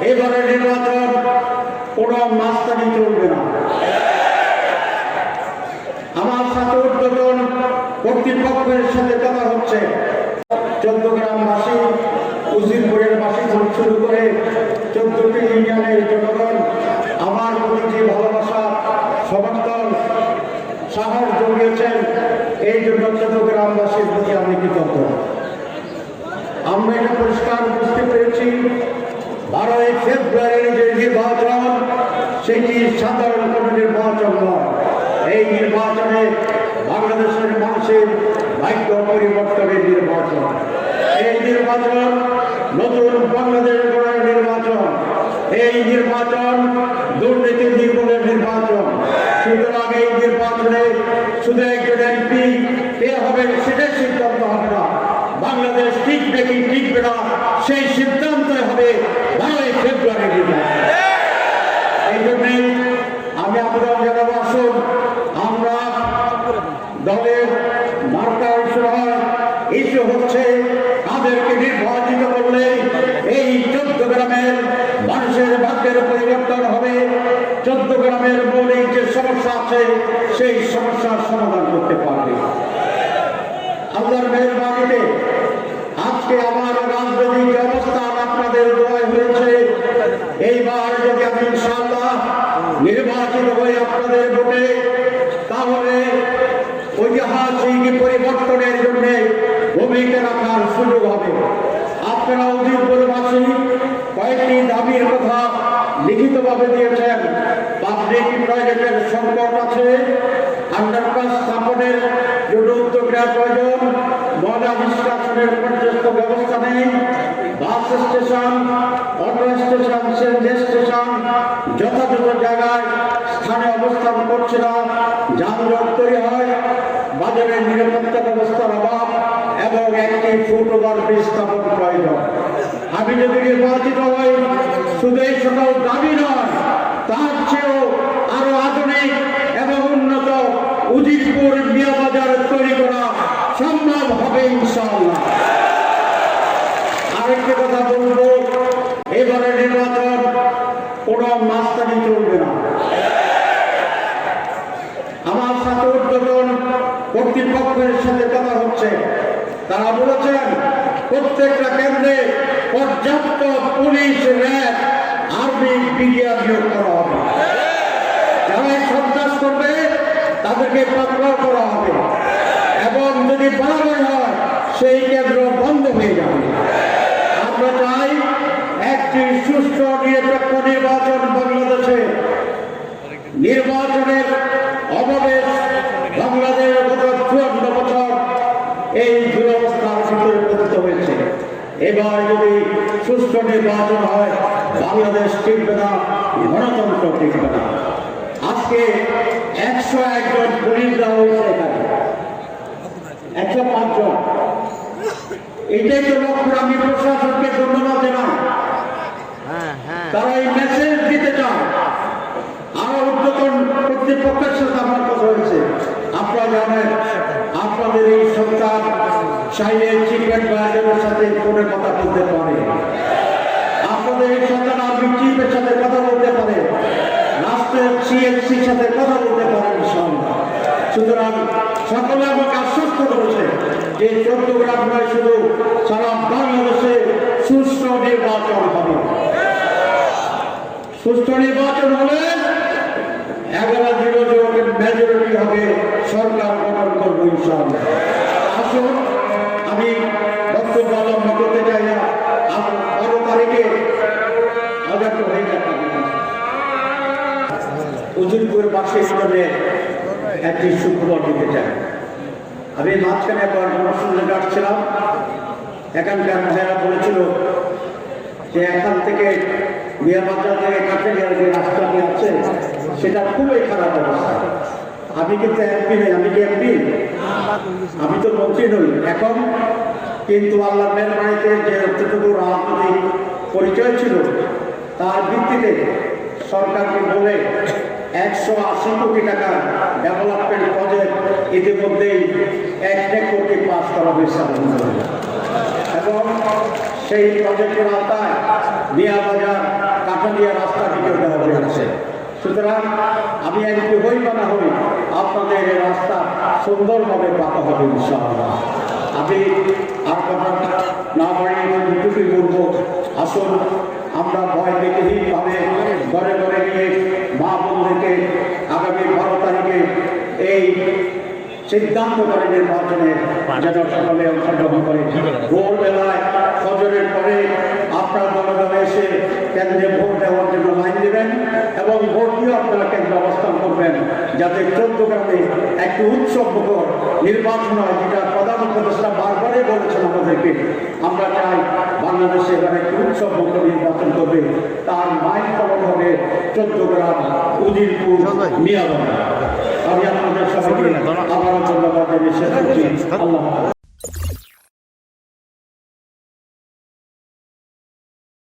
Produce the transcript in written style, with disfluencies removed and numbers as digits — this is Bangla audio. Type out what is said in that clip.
এবারে নির্বাচন কোন মাস্তানি চলবে না। আমার সাথে উদ্বোধন কর্তৃপক্ষের সাথে কথা হচ্ছে। 14 গ্রামবাসী, উজিরপুরের বাসী শুরু করে 14টি ইউনিয়নের জনগণ আমার প্রতি যে ভালোবাসা, সমর্থন, সাহস জুগিয়েছেন, এই জন্য 14 গ্রামবাসীর প্রতি আমি কৃতজ্ঞ। আমরা এটা পরিষ্কার বুঝতে পেরেছি, 12 ফেব্রুয়ারির যে নির্বাচন, সেটি সাধারণ কোনো নির্বাচন নয়। এই নির্বাচনে বাংলাদেশের মানুষের ভাগ্য পরিবর্তনের নির্বাচন। এই নির্বাচন নতুন বাংলাদেশ গড়ার নির্বাচন। এই নির্বাচন দুর্নীতি নির্মূলের নির্বাচন। সুতরাং এই নির্বাচনে শুধু একজন এমপি কে হবে সেটাই সিদ্ধান্ত হবে না, বাংলাদেশ টিকবে কি টিকবে না সেই সিদ্ধান্ত হবে 12 ফেব্রুয়ারি নির্বাচন। এই জন্যে আমি আবেদন জানাবো, আসুন আমরা দলের মার্কার ইস্যু হচ্ছে তাদেরকে নির্বাচিত করলে এই 14 গ্রামের মানুষের ভাগ্যের পরিবর্তন হবে। 14 গ্রামের মৌলিক যে সমস্যা আছে সেই সমস্যার সমাধান করতে পারবে। আল্লাহর মেহেরবানিতে আজকে আমার রাজনৈতিক অবস্থান আপনাদের দোয়ায় হয়েছে। এইবার যদি আমি ইনশাআল্লাহ নির্বাচিত হয়ে আপনাদের ভোটে, তাহলে ঐতিহাসিক পরিবর্তনের জন্য ভূমিকা রাখার সুযোগ হবে। আপনারা উজিরপুরবাসী কয়েকটি দাবির কথা লিখিতভাবে দিয়েছেন। পাবলিক টয়লেটের সংকট আছে, আন্ডারপাস স্থাপনের জন্য উদ্যোগ নেওয়ার প্রয়োজন, ময়লা নিষ্কাশনের পর্যাপ্ত ব্যবস্থা নেই, bus station, auto station, CNG station যথাযথ জায়গায় স্থানে অবস্থান করছে না, যানজট তৈরি হয়, বাজারের নিরাপত্তা ব্যবস্থার অভাব এবং একটি ফুটওভার ব্রিজ স্থাপন প্রয়োজন। আমি যদি নির্বাচিত হই, শুধু এই সকল দাবি নয়, তার চেয়েও আরো আধুনিক এবং উন্নত উজিরপুর মিয়া বাজার তৈরি করা সম্ভব হবে ইনশাআল্লাহ। আরেকটি কথা বলবো, এবারে নির্বাচন কোন মাস্তানি চলবে না। আমার সাথে উদ্বোধন কর্তৃপক্ষের সাথে কথা হচ্ছে। তারা বলেছেন প্রত্যেকটা কেন্দ্রে পর্যাপ্ত পুলিশ, র্যাব, আর্মি, বিডিআর নিয়োগ করা হবে। যারা সন্ত্রাস করবে তাদেরকে পাকড়াও করা হবে এবং যদি বাড়ানো হয় সেই কেন্দ্র বন্ধ হয়ে যাবে। আমরা চাই একটি সুষ্ঠু নিরপেক্ষ নির্বাচন বাংলাদেশে। নির্বাচনের অভাবে বাংলাদেশ গত 54 বছর এই দুরবস্থার ভিতরে পতিত হয়েছে। এবার যদি সুষ্ঠু নির্বাচন হয়, বাংলাদেশ টিকবে না, গণতন্ত্র টিকবে না। আজকে 101 জন পুলিশ দেওয়া হয়েছে, এখানে 105 জন। এটাই তো লক্ষ্য। আমি প্রশাসনকে ধন্যবাদ জানাই, তারা এই মেসেজ দিতে চান। আরো উদ্বোধন কর্তৃপক্ষের সাথে আমার কথা হয়েছে। আপনারা জানেন, আপনাদের এই সরকার চাইলে চিফ অ্যাডভাইজারের সাথে ফোনে কথা বলতে পারে, আপনাদের এই সরকার আর্মি চিফের সাথে কথা বলতে পারে, রাষ্ট্রের সিএসসির সাথে কথা বলতে পারে ইনশাআল্লাহ। সুতরাং সকলে আমাকে আশ্বস্ত করেছে যে 14 গ্রাম নয়, শুধু সারা বাংলাদেশে সুষ্ঠু নির্বাচন হবে। সুষ্ঠু নির্বাচন হলে 11-0 মেজরিটি হবে, সরকার গঠন করবো ইনশাআল্লাহ। আসুন, আমি বক্তব্য লম্বা করতে চাই না। 12 তারিখে আজাদ হয়ে যাবে উজিরপুর বাসী হিসেবে একটি সুখবর দিতে চাই। আমি মাঝখানে পরামর্শনে ডাকছিলাম, এখানকার মহিলা বলেছিল যে এখান থেকে মিয়া বাজার থেকে কাঠালিয়ার যে রাস্তাটি আছে সেটা খুবই খারাপ অবস্থা। আমি কিন্তু এমপি নই, আমি কি এমপি? আমি তো মন্ত্রী নই এখন, কিন্তু আল্লাহ মেহরবানিতে যে যতটুকু রাজনৈতিক পরিচয় ছিল তার ভিত্তিতে সরকারকে বলে 180 কোটি টাকা ডেভেলপমেন্ট প্রজেক্ট ইতিমধ্যেই 1 কোটি পাস করা হয়েছে এবং সেই প্রজেক্টের আওতায় মিয়া বাজার কাঠালিয়া রাস্তাটিকে দেওয়া হয়েছে। সুতরাং আমি একটু হই বা না হই, আপনাদের এই রাস্তা সুন্দরভাবে পাকা হবে ইনশাআল্লাহ। আমি আর কথা না বাড়িয়ে যেটুকুই বলবো, আসুন আমরা ভয় দেখেহীনভাবে ঘরে ঘরে গিয়ে মা বোনদেরকে আগামী 12 তারিখে এই সিদ্ধান্ত করে নির্বাচনে যেন সকলে অংশগ্রহণ করে। ভোরবেলায় ফজরের পরে আপনার দলে দলে এসে কেন্দ্রে ভোট দেওয়ার জন্য লাইন দেবেন এবং ভোট দিয়ে আপনারা কেন্দ্রে অবস্থান করবেন, যাতে 14 গ্রামে একটি উৎসব মুখর নির্বাচন হয়, যেটা প্রধান উপদেষ্টা বারবারই বলেছেন আমাদেরকে। আমরা চাই বাংলাদেশে এবার একটি উৎসব মুখর নির্বাচন করবে, তার মাইল ফলক হবে 14 গ্রাম উজিরপুর মিয়াবাজার। আমি আপনাদের সবাইকে আবারও ধন্যবাদ জানিয়ে শেষ করছি। আল্লাহ।